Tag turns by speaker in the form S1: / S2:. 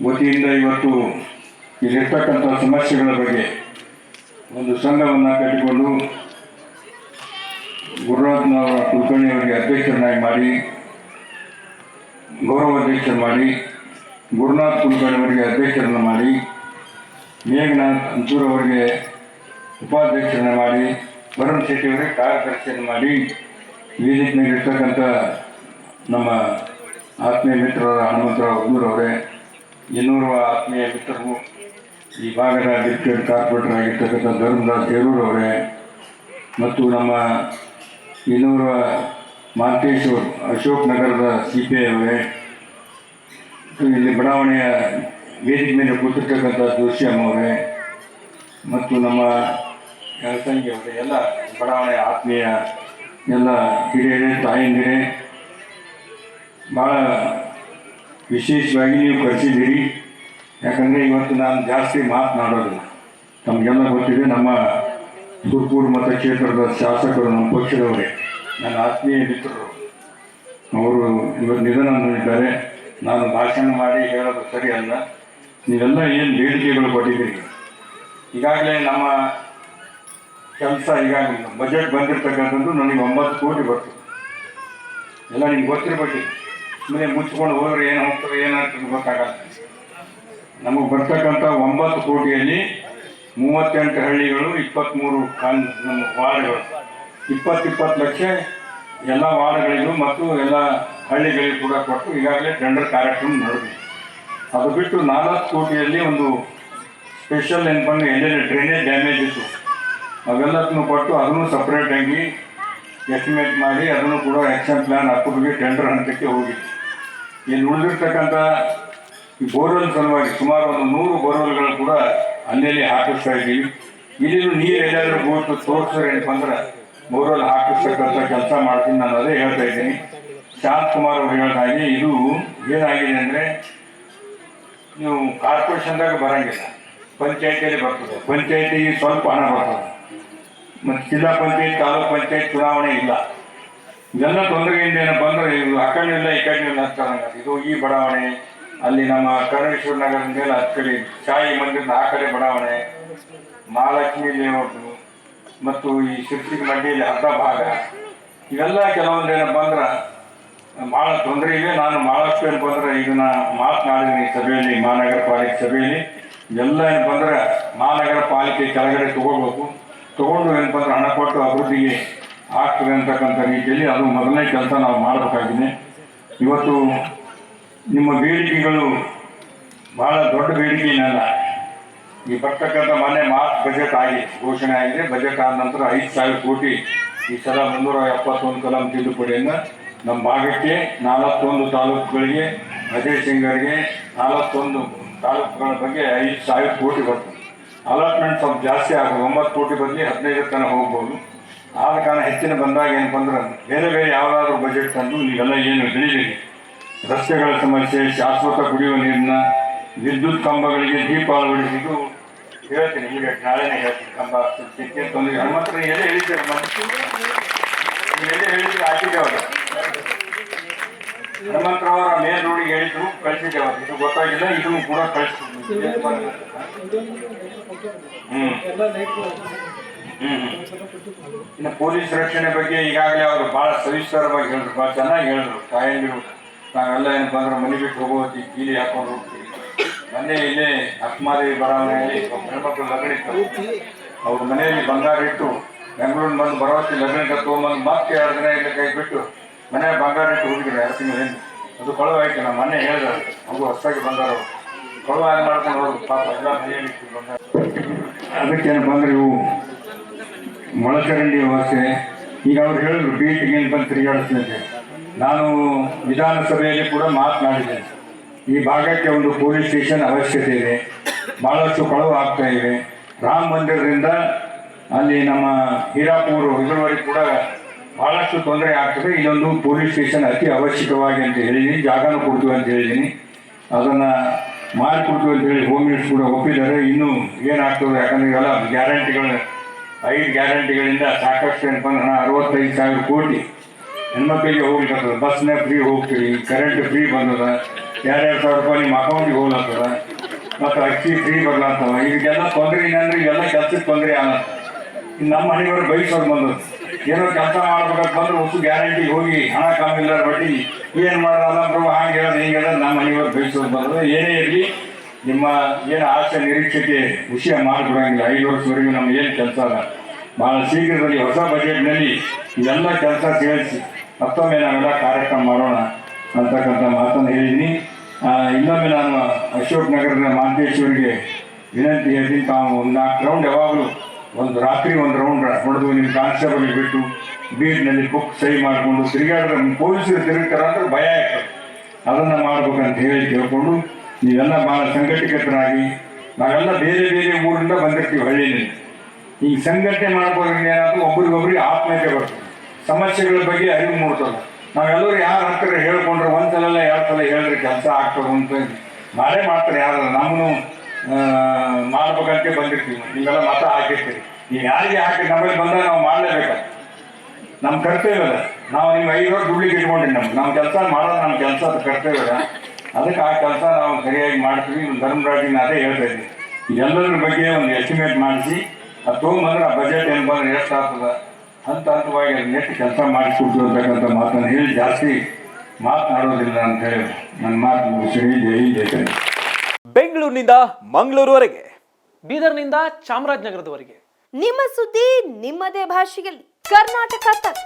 S1: ವತಿಯಿಂದ ಇವತ್ತು ಇಲ್ಲಿರ್ತಕ್ಕಂಥ ಸಮಸ್ಯೆಗಳ ಬಗ್ಗೆ ಒಂದು ಸಂಘವನ್ನು ಕಟ್ಟಿಕೊಂಡು ಗುರುನಾಥನವರ ಕುಲಕರ್ಣಿಯವರಿಗೆ ಅಧ್ಯಕ್ಷರನ್ನಾಗಿ ಮಾಡಿ, ಗೌರವಾಧ್ಯಕ್ಷರು ಮಾಡಿ, ಗುರುನಾಥ್ ಕುಲಕರ್ಣಿಯವರಿಗೆ ಅಧ್ಯಕ್ಷರನ್ನು ಮಾಡಿ, ಮೇಘನಾಥ್ ಅಂತೂರವರಿಗೆ ಉಪಾಧ್ಯಕ್ಷರನ್ನು ಮಾಡಿ, ವರುಣ್ ಶೆಟ್ಟಿಯವರಿಗೆ ಕಾರ್ಯದರ್ಶಿಯನ್ನು ಮಾಡಿ, ವೇದಿಕೆಯಲ್ಲಿರ್ತಕ್ಕಂಥ ನಮ್ಮ ಆತ್ಮೀಯ ಮಿತ್ರರಾದ ಹನುಮಂತರಾವ್ ಉದ್ದೂರವರೇ, ಇನ್ನೂರು ಆತ್ಮೀಯ ಮಿತ್ರರು, ಈ ಭಾಗದ ಡಿಪ್ಯೂಟಿ ಕಾರ್ಪೊರೇಟರ್ ಆಗಿರ್ತಕ್ಕಂಥ ಧರ್ಮದಾಸ್ ದೇರೂರವರೇ ಮತ್ತು ನಮ್ಮ ಇನ್ನೂರ ಮಾಂತೇಶ್ವರ್ ಅಶೋಕ್ ನಗರದ CPI ಅವರೇ, ಇಲ್ಲಿ ಬಡಾವಣೆಯ ವೇದಿಕೆ ಮೇಲೆ ಕೂತಿರ್ತಕ್ಕಂಥ ಜೋಶಿ ಅಮ್ಮವರೇ ಮತ್ತು ನಮ್ಮ ಜನಸಂಖ್ಯೆ ಅವರೇ, ಎಲ್ಲ ಬಡಾವಣೆಯ ಆತ್ಮೀಯ ಎಲ್ಲ ಹಿರಿಯರೇ, ತಾಯಂದಿರೇ, ಭಾಳ ವಿಶೇಷವಾಗಿ ನೀವು ಕರೆಸಿದ್ದೀರಿ. ಯಾಕಂದರೆ ಇವತ್ತು ನಾನು ಜಾಸ್ತಿ ಮಾತನಾಡೋದಿಲ್ಲ. ತಮಗೆಲ್ಲ ಗೊತ್ತಿದೆ, ನಮ್ಮ ಸುರ್ಪುರ್ ಮತಕ್ಷೇತ್ರದ ಶಾಸಕರು, ನಮ್ಮ ಪಕ್ಷದವರೇ, ನನ್ನ ಆತ್ಮೀಯ ಮಿತ್ರರು, ಅವರು ಇವತ್ತು ನಿಧನ ಹೊಂದಿದ್ದಾರೆ. ನಾನು ಭಾಷಣ ಮಾಡಿ ಹೇಳೋದು ಸರಿ ಅಲ್ಲ. ನೀವೆಲ್ಲ ಏನು ಬೇಡಿಕೆಗಳು ಕೊಟ್ಟಿದ್ದೀರಿ, ಈಗಾಗಲೇ ನಮ್ಮ ಕೆಲಸ, ಈಗಾಗಲೇ ಬಜೆಟ್ ಬಂದಿರತಕ್ಕಂಥದ್ದು ನನಗೆ 9 ಕೋಟಿ ಬರ್ತದೆ. ಎಲ್ಲ ನಿಮ್ಗೆ ಗೊತ್ತಿರ್ಬೇಕು. ಸುಮ್ಮನೆ ಮುಚ್ಕೊಂಡು ಹೋದರೆ ಏನು ಹೋಗ್ತದೆ, ಏನಾಗ್ತದೆ ಗೊತ್ತಾಗಲ್ಲ. ನಮಗೆ ಬರ್ತಕ್ಕಂಥ 9 ಕೋಟಿಯಲ್ಲಿ 38 ಹಳ್ಳಿಗಳು, 23 ನಮ್ಮ ವಾರ್ಡ್ಗಳು, 20 ಲಕ್ಷ ಎಲ್ಲ ವಾರ್ಡ್ಗಳಿಗೂ ಮತ್ತು ಎಲ್ಲ ಹಳ್ಳಿಗಳಿಗೂ ಕೂಡ ಕೊಟ್ಟು ಈಗಾಗಲೇ ಟೆಂಡರ್ ಕಾರ್ಯಕ್ರಮ ನಡೆದಿದೆ. ಅದು ಬಿಟ್ಟು 4 ಕೋಟಿಯಲ್ಲಿ ಒಂದು ಸ್ಪೆಷಲ್ ಏನಪ್ಪಂದ್ರೆ ಎಲ್ಲೆಲ್ಲಿ ಡ್ರೈನೇಜ್ ಡ್ಯಾಮೇಜ್ ಇತ್ತು ಅವೆಲ್ಲದನ್ನು ಕೊಟ್ಟು ಅದನ್ನು ಸಪ್ರೇಟಾಗಿ ಎಸ್ಟಿಮೇಟ್ ಮಾಡಿ ಅದನ್ನು ಕೂಡ ಆ್ಯಕ್ಷನ್ ಪ್ಲ್ಯಾನ್ ಹಾಕೋದಕ್ಕೆ ಟೆಂಡರ್ ಹಂತಕ್ಕೆ ಹೋಗಿತ್ತು. ಇಲ್ಲಿ ಉಳಿದಿರ್ತಕ್ಕಂಥ ಈ ಬೋರ್ವೆಲ್ ಸಲುವಾಗಿ ಸುಮಾರು ಒಂದು 100 ಬೋರ್ವೆಲ್ಗಳು ಕೂಡ ಅಲ್ಲೆಲ್ಲಿ ಹಾಕಿಸ್ತಾ ಇದ್ದೀವಿ. ಇಲ್ಲಿ ನೀರು ಎಲ್ಲಾದರೂ ಬೋಟ್ ತೋರಿಸಿದ್ರೆ ಏನಪ್ಪ ಅಂದ್ರೆ ಬೋರ್ವೆಲ್ ಹಾಕಿಸ್ತಕ್ಕಂಥ ಕೆಲಸ ಮಾಡ್ತೀನಿ. ನಾನು ಅದೇ ಹೇಳ್ತಾ ಇದ್ದೀನಿ. ಶಾಂತಕುಮಾರ್ ಅವರು ಹೇಳಿದಾಗೆ ಇದು ಏನಾಗಿದೆ ಅಂದರೆ, ನೀವು ಕಾರ್ಪೊರೇಷನ್ದಾಗ ಬರೋಂಗಿಲ್ಲ, ಪಂಚಾಯತಿಯಲ್ಲಿ ಬರ್ತದೆ. ಪಂಚಾಯತಿಗೆ ಸ್ವಲ್ಪ ಹಣ ಬರ್ತದೆ, ಮತ್ತು ಜಿಲ್ಲಾ ಪಂಚಾಯತ್, ತಾಲೂಕು ಪಂಚಾಯತ್ ಚುನಾವಣೆ ಇಲ್ಲ. ಇದೆಲ್ಲ ತೊಂದರೆಯಿಂದ ಏನಪ್ಪ ಅಂದ್ರೆ ಇದು ಆ ಕಡೆ ಇಲ್ಲ ಈ ಕಡೆ ಇಲ್ಲ ಅಂತ. ಇದು ಈ ಬಡಾವಣೆ, ಅಲ್ಲಿ ನಮ್ಮ ಕರ್ಣೇಶ್ವರ ನಗರದ ಮೇಲೆ ಆ ಕಡೆ ಶಾಹಿ ಮಂದಿರದ ಆ ಕಡೆ ಬಡಾವಣೆ, ಮಹಾಲಕ್ಷ್ಮಿ ಲೇಔಟು ಮತ್ತು ಈ ಶಿರ್ಸಿಗೆ ಮಂಡಿಯಲ್ಲಿ ಅರ್ಧ ಭಾಗ, ಇವೆಲ್ಲ ಕೆಲವೊಂದು ಏನಪ್ಪ ಅಂದ್ರೆ ಭಾಳ ತೊಂದರೆ ಇದೆ. ನಾನು ಭಾಳಷ್ಟು ಏನಪ್ಪ ಅಂದ್ರೆ ಇದನ್ನು ಮಾತನಾಡಿದ್ದೀನಿ ಸಭೆಯಲ್ಲಿ, ಮಹಾನಗರ ಪಾಲಿಕೆ ಸಭೆಯಲ್ಲಿ. ಎಲ್ಲ ಏನಪ್ಪ ಅಂದ್ರೆ ಮಹಾನಗರ ಪಾಲಿಕೆ ಕೆಳಗಡೆ ತೊಗೊಂಡು ಏನಪ್ಪ ಅಂದ್ರೆ ಹಣ ಕೊಟ್ಟು ಅಭಿವೃದ್ಧಿಗೆ ಆಗ್ತದೆ ಅಂತಕ್ಕಂಥ ರೀತಿಯಲ್ಲಿ ಅದು ಮೊದಲನೇ ಕೆಲಸ ನಾವು ಮಾಡಬೇಕಾಗಿದೆ. ಇವತ್ತು ನಿಮ್ಮ ಬೇಡಿಕೆಗಳು ಭಾಳ ದೊಡ್ಡ ಬೇಡಿಕೆ ಏನಲ್ಲ. ಈ ಬರ್ತಕ್ಕಂಥ ಮನೆ ಬಜೆಟ್ ಆಗಿ ಘೋಷಣೆ ಆಗಿದೆ. ಬಜೆಟ್ ಆದ ನಂತರ 5,000 ಕೋಟಿ ಈ ಸಲ 371 ಕಲಂ ತಿದ್ದುಪಡಿಯನ್ನು ನಮ್ಮ ಭಾಗಕ್ಕೆ 41 ತಾಲೂಕುಗಳಿಗೆ, ಅಜಯ್ ಸಿಂಗರ್ಗೆ 41 ತಾಲೂಕುಗಳ ಬಗ್ಗೆ 5,000 ಕೋಟಿ ಬರ್ತದೆ. ಅಲಾಟ್ಮೆಂಟ್ ಸ್ವಲ್ಪ ಜಾಸ್ತಿ ಆಗೋದು, 9 ಕೋಟಿ ಬದಲಿ 15 ತನಕ ಹೋಗ್ಬೋದು. ಆದ ಕಾರಣ ಹೆಚ್ಚಿನ ಬಂದಾಗ ಏನಪ್ಪ ಅಂದ್ರೆ ಬೇರೆ ಬೇರೆ ಯಾವುದಾದ್ರೂ ಬಜೆಟ್ ತಂದು ನೀವೆಲ್ಲ ಏನು ತಿಳಿದಿರಿ, ರಸ್ತೆಗಳ ಸಮಸ್ಯೆ, ಶಾಶ್ವತ ಕುಡಿಯುವ ನೀರಿನ, ವಿದ್ಯುತ್ ಕಂಬಗಳಿಗೆ ದೀಪ ಅಳವಡಿಸಿದ್ದು ಹೇಳ್ತೀನಿ. ಈಗ ನಾಳೆನೇ ಹೇಳ್ತೀನಿ. ಕಂಬ ಸಿಕ್ಕೆ ತೊಂದರೆ ಹನುಮಂತರ ಎಲ್ಲೇ ಹೇಳಿದ್ದೇವೆ, ನೀವೆಲ್ಲೇ ಹೇಳಿದ್ರೆ ಹಾಕಿದ್ದೇವಲ್ಲ. ಹನುಮಂತರವರ ಮೇಲ್ ರೋಡಿಗೆ ಹೇಳಿದ್ರು ಕಳಿಸಿದ್ದೇವೆ. ಇದು ಗೊತ್ತಾಗಿಲ್ಲ, ಇದನ್ನು ಕೂಡ ಕಳಿಸ್ತೀವಿ. ಇನ್ನು ಪೊಲೀಸ್ ರಕ್ಷಣೆ ಬಗ್ಗೆ ಈಗಾಗಲೇ ಅವರು ಭಾಳ ಸವಿಸ್ತಾರವಾಗಿ ಹೇಳಿದ್ರು, ಭಾಳ ಚೆನ್ನಾಗಿ ಹೇಳಿದ್ರು. ತಾಯಂದಿರು ನಾವೆಲ್ಲ ಏನಪ್ಪ ಅಂದ್ರೆ ಮನೆ ಬಿಟ್ಟು ಹೋಗೋತಿ ಕೀಲಿ ಹಾಕೊಂಡು ಹೋಗ್ತೀವಿ. ಮೊನ್ನೆ ಇಲ್ಲೇ ಅಕ್ಮಾದೇವಿ ಬಡಾವಣೆಯಲ್ಲಿ ಹೆಣ್ಮಕ್ಳು ಲಗ್ನ ಇತ್ತು. ಅವ್ರ ಮನೆಯಲ್ಲಿ ಬಂಗಾರ ಇಟ್ಟು ಬೆಂಗಳೂರು ಬಂದು ಬರೋತಿ ಲಗ್ನ ತೊಗೊಂಬಂದು ಮತ್ತೆ 2 ದಿನ ಇಲ್ಲ ಕೈ ಬಿಟ್ಟು ಮನೆ ಬಂಗಾರ ಇಟ್ಟು ಹೋಗಿದ್ರು 2 ತಿಂಗಳು. ಅದು ಕೊಳವಾಯ್ತು. ನಮ್ಮ ಮನೆ ಹೇಳಿದ್ರು, ಅವರು ಹೊಸದಾಗಿ ಬಂಗಾರ ಕೊಳವ ಏನು ಮಾಡ್ಕೊಂಡು ಹೋದ್ರು ಪಾಪ ಎಲ್ಲ ಮನೆಯಲ್ಲಿ ಬಂಗಾರ. ಅದಕ್ಕೇನಪ್ಪ ಅಂದ್ರೆ ಇವು ಮೊಳಚರಂಡಿ ವ್ಯವಸ್ಥೆ. ಈಗ ಅವ್ರು ಹೇಳಿದ್ರು ಬೀಟಿಗೆ ಏನು ಬಂದು ತಿರುಗಾಡಿಸ್ಲಿಕ್ಕೆ. ನಾನು ವಿಧಾನಸಭೆಯಲ್ಲಿ ಕೂಡ ಮಾತನಾಡಿದ್ದೇನೆ. ಈ ಭಾಗಕ್ಕೆ ಒಂದು ಪೊಲೀಸ್ ಸ್ಟೇಷನ್ ಅವಶ್ಯಕತೆ ಇದೆ. ಭಾಳಷ್ಟು ಕಳವು ಆಗ್ತಾ ಇವೆ. ರಾಮ ಮಂದಿರದಿಂದ ಅಲ್ಲಿ ನಮ್ಮ ಹೀರಾಪುರ ಇದರವರೆಗೆ ಕೂಡ ಭಾಳಷ್ಟು ತೊಂದರೆ ಆಗ್ತದೆ. ಇದೊಂದು ಪೊಲೀಸ್ ಸ್ಟೇಷನ್ ಅತಿ ಅವಶ್ಯಕವಾಗಿ ಅಂತ ಹೇಳಿದ್ದೀನಿ. ಜಾಗನೂ ಕೊಡ್ತೀವಿ ಅಂತ ಹೇಳಿದ್ದೀನಿ. ಅದನ್ನು ಮಾಡಿಕೊಡ್ತೀವಿ ಅಂತ ಹೇಳಿ ಹೋಮ್ ಮಿನಿಸ್ಟರ್ ಕೂಡ ಒಪ್ಪಿದ್ದಾರೆ. ಇನ್ನೂ ಏನಾಗ್ತದೆ, ಯಾಕಂದರೆ ಇವೆಲ್ಲ ಗ್ಯಾರಂಟಿಗಳು, 5 ಗ್ಯಾರಂಟಿಗಳಿಂದ ಸಾಕಷ್ಟು ಏನಪ್ಪ ಅಂದ್ರೆ 65,000 ಕೋಟಿ ಹೆಣ್ಮಕ್ಳಿಗೆ ಹೋಗ್ಲಿಕ್ಕೆ ಬಸ್ನೇ ಫ್ರೀ ಹೋಗ್ತೀವಿ, ಕರೆಂಟ್ ಫ್ರೀ ಬಂದದ, 2,000 ರೂಪಾಯಿ ನಿಮ್ಮ ಅಕೌಂಟಿಗೆ ಹೋಗ್ಲತ್ತದ ಮತ್ತು ಅಕ್ಕಿ ಫ್ರೀ ಬರ್ಲತ್ತವ. ಈಗೆಲ್ಲ ತೊಂದರೆ ಏನಂದ್ರೆ ಇವೆಲ್ಲ ಕೆಲ್ಸಕ್ಕೆ ತೊಂದರೆ ಆಗತ್ತ. ಇನ್ನು ನಮ್ಮ ಮನೆಯವರು ಬೈಸೋರು ಬಂದರು, ಏನೋ ಕೆಲಸ ಮಾಡ್ಬೇಕಂತ ಬಂದ್ರೆ ಹೊಸ ಗ್ಯಾರಂಟಿಗೆ ಹೋಗಿ ಹಣ ಕಮ್ಮಿಲ್ಲ ಬಡ್ಡಿ ಏನು ಮಾಡೋದಲ್ಲ ಪ್ರಭು ಹಾಗೆ ಹೇಳೋದು ಹಿಂಗೆ ಹೇಳೋದು ನಮ್ಮ ಮನೆಯವರು ಬೈಸೋರು ಬಂದರು. ಏನೇ ಇರಲಿ ನಿಮ್ಮ ಏನು ಆಸೆ ನಿರೀಕ್ಷೆಗೆ ವಿಷಯ ಮಾಡಿಕೊಡಂಗಿಲ್ಲ. 5 ವರ್ಷವರೆಗೂ ನಮ್ಗೆ ಏನು ಕೆಲಸ ಅಲ್ಲ. ಭಾಳ ಶೀಘ್ರದಲ್ಲಿ ಹೊಸ ಬಜೆಟ್ನಲ್ಲಿ ಇವೆಲ್ಲ ಕೆಲಸ ಸೇರಿಸಿ ಮತ್ತೊಮ್ಮೆ ನಾವೆಲ್ಲ ಕಾರ್ಯಕ್ರಮ ಮಾಡೋಣ ಅಂತಕ್ಕಂಥ ಮಾತನ್ನು ಹೇಳಿದ್ದೀನಿ. ಇನ್ನೊಮ್ಮೆ ನಾನು ಅಶೋಕ್ ನಗರದ ಮಾಂತೇಶ್ವರಿಗೆ ವಿನಂತಿ ಹೇಳ್ತೀನಿ, ತಾವು ಒಂದು 4 ರೌಂಡ್ ಯಾವಾಗಲೂ ಒಂದು ರಾತ್ರಿ ಒಂದು ರೌಂಡ್ ಹೊಡೆದು ನಿಮ್ಮ ಕಾನ್ಸ್ಟೇಬಲ್ ಬಿಟ್ಟು ಬೀಡ್ನಲ್ಲಿ ಬುಕ್ ಸಹಿ ಮಾಡಿಕೊಂಡು ತಿರುಗಾಡಿದ್ರೆ ಪೊಲೀಸರು ತಿರುಗ್ತಾರೆ ಅಂದ್ರೆ ಭಯ ಆಗ್ತದೆ. ಅದನ್ನು ಮಾಡ್ಬೇಕಂತ ಹೇಳಿ ಕೇಳಿಕೊಂಡು ನೀವೆಲ್ಲ ಭಾಳ ಸಂಘಟಿತರಾಗಿ ನಾವೆಲ್ಲ ಬೇರೆ ಬೇರೆ ಊರಿಂದ ಬಂದಿರ್ತೀವಿ ಹಳ್ಳಿಯಲ್ಲಿ. ಈ ಸಂಘಟನೆ ಮಾಡ್ಬೋದ್ರಿಂದ ಏನಾದರೂ ಒಬ್ರಿಗೊಬ್ರಿಗೆ ಆತ್ಮೀಯತೆ ಬರ್ತದೆ, ಸಮಸ್ಯೆಗಳ ಬಗ್ಗೆ ಅರಿವು ಮೂಡ್ತದೆ. ನಾವೆಲ್ಲರೂ ಯಾರು ಹತ್ತಿರ ಹೇಳ್ಕೊಂಡ್ರೆ ಒಂದು ಸಲ 2 ಸಲ ಹೇಳಿದ್ರೆ ಕೆಲಸ ಆಗ್ತದೆ ಅಂತ ಮಾಡೇ ಮಾಡ್ತಾರೆ. ಯಾರು ನಮ್ಮನ್ನು ಮಾಡ್ಬೇಕಂತ ಬಂದಿರ್ತೀವಿ, ನೀವೆಲ್ಲ ಮತ ಹಾಕಿರ್ತೀವಿ. ನೀವು ಯಾರಿಗೆ ಹಾಕಿ ನಮ್ಮಲ್ಲಿ ಬಂದಾಗ ನಾವು ಮಾಡಲೇಬೇಕಾಗ್ತದೆ. ನಮ್ಮ ಕರ್ತವ್ಯ ಅದ. ನಾವು ನಿಮ್ಮ 5 ವರ್ಷ ದುಡ್ಲಿಕ್ಕೆ ಇಟ್ಕೊಂಡಿರಿ. ನಮ್ಮ ಕೆಲಸ ಮಾಡೋದು ನಮ್ಮ ಕೆಲಸ ಅದು ಕರ್ತವ್ಯ ಅದ. ಅದಕ್ಕೆ ಆ ಕೆಲಸ ನಾವು ಸರಿಯಾಗಿ ಮಾಡ್ತೀವಿ. ಧರ್ಮರಾಜಿನ ಅದೇ ಹೇಳ್ತಾ ಇದ್ದೀವಿ, ಇದೆಲ್ಲದ್ರ ಬಗ್ಗೆ ಒಂದು ಎಸ್ಟಿಮೇಟ್ ಮಾಡಿಸಿ ಅದು ತೊಗೊಂಬಂದ್ರೆ ಆ ಬಜೆಟ್ ಏನು ಬಂದ್ರೆ ಎಷ್ಟು ಆಗ್ತದೆ ಹಂತವಾಗಿ ಅದು ಎಷ್ಟು ಕೆಲಸ ಮಾಡಿಸ್ಕೊಡ್ತೀವಿ ಅಂತಕ್ಕಂಥ ಮಾತನ್ನು ಹೇಳಿ ಜಾಸ್ತಿ ಮಾತನಾಡೋದಿಲ್ಲ ಅಂತ ಹೇಳಿ ನನ್ನ ಮಾತು ಮುಗಿಸಿ ಜೈ.
S2: ಬೆಂಗಳೂರಿನಿಂದ ಮಂಗಳೂರುವರೆಗೆ, ಬೀದರ್ನಿಂದ ಚಾಮರಾಜನಗರದವರೆಗೆ
S3: ನಿಮ್ಮ ಸುದ್ದಿ ನಿಮ್ಮದೇ ಭಾಷೆಯಲ್ಲಿ ಕರ್ನಾಟಕ ತಕ್.